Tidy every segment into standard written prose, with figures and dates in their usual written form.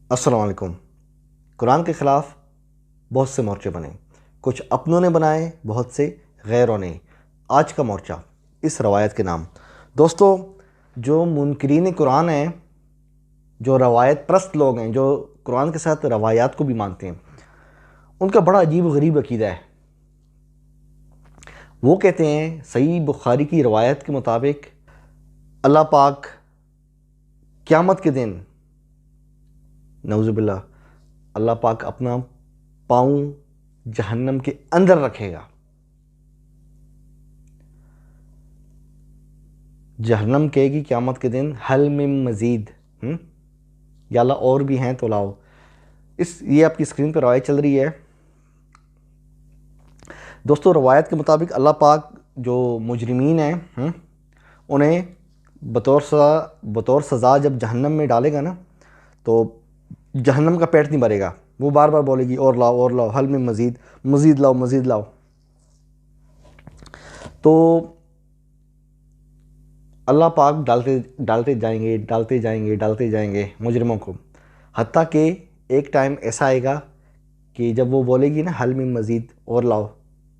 السلام علیکم۔ قرآن کے خلاف بہت سے مورچے بنے، کچھ اپنوں نے بنائے، بہت سے غیروں نے۔ آج کا مورچہ اس روایت کے نام۔ دوستو، جو منکرین قرآن ہیں، جو روایت پرست لوگ ہیں، جو قرآن کے ساتھ روایات کو بھی مانتے ہیں، ان کا بڑا عجیب و غریب عقیدہ ہے۔ وہ کہتے ہیں صحیح بخاری کی روایت کے مطابق اللہ پاک قیامت کے دن، نعوذ باللہ، اللہ پاک اپنا پاؤں جہنم کے اندر رکھے گا۔ جہنم کہے گی قیامت کے دن حل من مزید، یا اللہ اور بھی ہیں تو لاؤ۔ یہ آپ کی اسکرین پہ روایت چل رہی ہے۔ دوستو، روایت کے مطابق اللہ پاک جو مجرمین ہیں انہیں بطور سزا جب جہنم میں ڈالے گا نا، تو جہنم کا پیٹ نہیں بھرے گا، وہ بار بار بولے گی اور لاؤ اور لاؤ، حل میں مزید، مزید لاؤ، مزید لاؤ۔ تو اللہ پاک ڈالتے جائیں گے مجرموں کو، حتیٰ کہ ایک ٹائم ایسا آئے گا کہ جب وہ بولے گی نا حل میں مزید، اور لاؤ،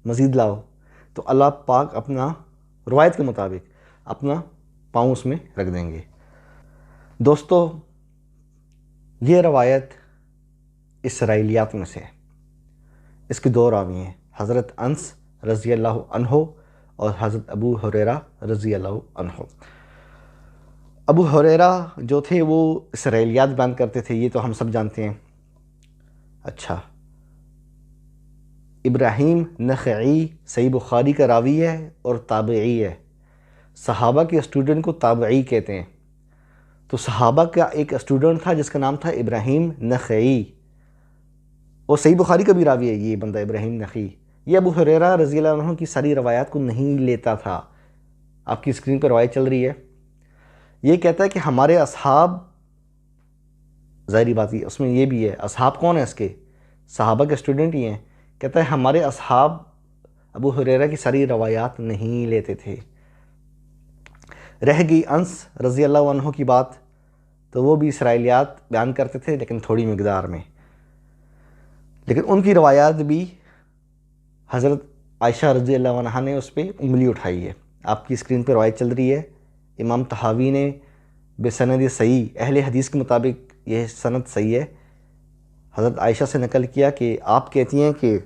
مزید لاؤ، تو اللہ پاک اپنا، روایت کے مطابق، اپنا پاؤں اس میں رکھ دیں گے۔ دوستو، یہ روایت اسرائیلیات میں سے ہے۔ اس کے دو راوی ہیں، حضرت انس رضی اللہ عنہ اور حضرت ابو ہریرہ رضی اللہ عنہ۔ ابو ہریرہ جو تھے وہ اسرائیلیات بیان کرتے تھے، یہ تو ہم سب جانتے ہیں۔ اچھا، ابراہیم نخعی صحیح بخاری کا راوی ہے اور تابعی ہے۔ صحابہ کے اسٹوڈنٹ کو تابعی کہتے ہیں۔ تو صحابہ کا ایک اسٹوڈنٹ تھا جس کا نام تھا ابراہیم نخعی، اور صحیح بخاری کا بھی راوی ہے یہ بندہ ابراہیم نخعی۔ یہ ابو ہریرہ رضی اللہ عنہ کی ساری روایات کو نہیں لیتا تھا۔ آپ کی اسکرین پر روایت چل رہی ہے۔ یہ کہتا ہے کہ ہمارے اصحاب، ظاہری بات ہے اس میں یہ بھی ہے، اصحاب کون ہیں اس کے؟ صحابہ کے اسٹوڈنٹ ہی ہیں۔ کہتا ہے ہمارے اصحاب ابو ہریرہ کی ساری روایات نہیں لیتے تھے۔ رہ گئی انس رضی اللہ عنہ کی بات، تو وہ بھی اسرائیلیات بیان کرتے تھے لیکن تھوڑی مقدار میں، لیکن ان کی روایات بھی حضرت عائشہ رضی اللہ عنہا نے اس پہ انگلی اٹھائی ہے۔ آپ کی اسکرین پہ روایت چل رہی ہے۔ امام طحاوی نے بسند صحیح، اہل حدیث کے مطابق یہ سند صحیح ہے، حضرت عائشہ سے نقل کیا کہ آپ کہتی ہیں کہ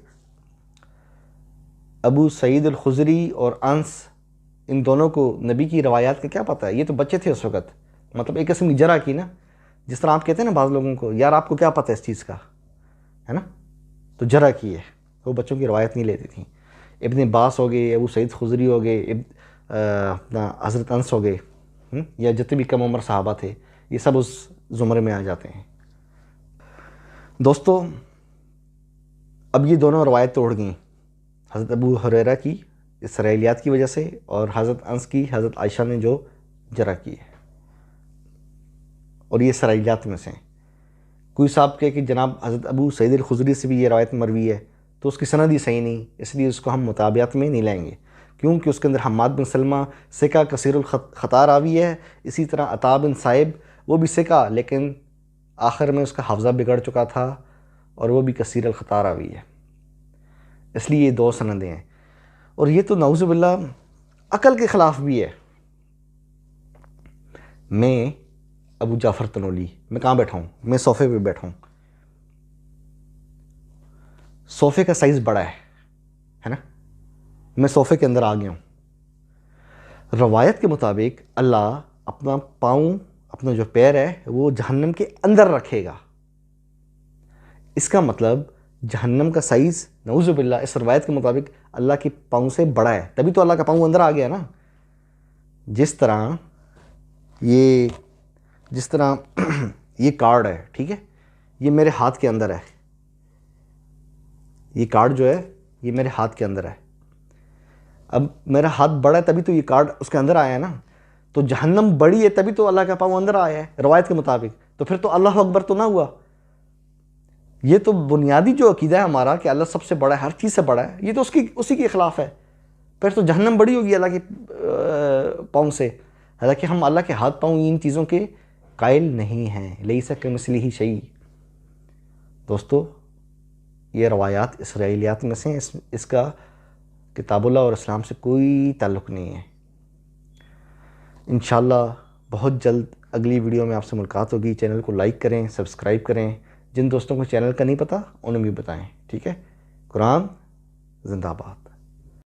ابو سعید الخدری اور انس، ان دونوں کو نبی کی روایات کا کیا پتہ ہے؟ یہ تو بچے تھے اس وقت، مطلب ایک قسم کی جرح کی نا، جس طرح آپ کہتے ہیں نا بعض لوگوں کو، یار آپ کو کیا پتہ ہے اس چیز کا، ہے نا، تو جرح کی ہے، وہ بچوں کی روایت نہیں لیتی تھیں۔ ابن عباس ہو گئے، ابو سعید خدری ہو گئے، اپنا حضرت انس ہو گئے، یا جتنے بھی کم عمر صحابہ تھے، یہ سب اس زمرے میں آ جاتے ہیں۔ دوستو، اب یہ دونوں روایت توڑ گئیں، حضرت ابو ہریرہ کی اسرائیلیات کی وجہ سے، اور حضرت انس کی حضرت عائشہ نے جو جرح کی ہے، اور یہ اسرائیلیات میں سے ہیں۔ کوئی صاحب کہے کہ جناب حضرت ابو سعید الخدری سے بھی یہ روایت مروی ہے، تو اس کی سند ہی صحیح نہیں، اس لیے اس کو ہم مطابعت میں نہیں لیں گے، کیونکہ اس کے اندر حماد بن سلمہ ثقہ کثیر الخطا راوی ہے۔ اسی طرح عطا بن صائب، وہ بھی ثقہ، لیکن آخر میں اس کا حافظہ بگڑ چکا تھا، اور وہ بھی کثیر الخطا راوی ہے، اس لیے یہ دو سندیں ہیں۔ اور یہ تو نعوذ باللہ عقل کے خلاف بھی ہے۔ میں ابو جعفر تنولی، میں کہاں بیٹھا ہوں؟ میں صوفے پہ بیٹھا ہوں، صوفے کا سائز بڑا ہے نا، میں صوفے کے اندر آ گیا ہوں۔ روایت کے مطابق اللہ اپنا پاؤں، اپنا جو پیر ہے وہ جہنم کے اندر رکھے گا۔ اس کا مطلب جہنم کا سائز نعوذ باللہ اس روایت کے مطابق اللہ کے پاؤں سے بڑا ہے، تبھی تو اللہ کا پاؤں اندر آ گیا نا۔ جس طرح یہ کارڈ ہے، ٹھیک ہے، یہ میرے ہاتھ کے اندر ہے، یہ کارڈ جو ہے یہ میرے ہاتھ کے اندر ہے۔ اب میرا ہاتھ بڑا ہے تبھی تو یہ کارڈ اس کے اندر آیا ہے نا، تو جہنم بڑی ہے تبھی تو اللہ کا پاؤں اندر آیا ہے روایت کے مطابق، تو پھر تو اللہ اکبر تو نہ ہوا۔ یہ تو بنیادی جو عقیدہ ہے ہمارا کہ اللہ سب سے بڑا ہے، ہر چیز سے بڑا ہے، یہ تو اسی کے خلاف ہے۔ پھر تو جہنم بڑی ہوگی اللہ کے پاؤں سے، حالانکہ ہم اللہ کے ہاتھ پاؤں ان چیزوں کے قائل نہیں ہیں۔ لیس کمثلہ شیء، دوستو یہ روایات اسرائیلیات میں سے ہیں، اس کا کتاب اللہ اور اسلام سے کوئی تعلق نہیں ہے۔ انشاءاللہ بہت جلد اگلی ویڈیو میں آپ سے ملاقات ہوگی۔ چینل کو لائک کریں، سبسکرائب کریں، جن دوستوں کو چینل کا نہیں پتہ انہیں بھی بتائیں، ٹھیک ہے؟ قرآن زندہ باد۔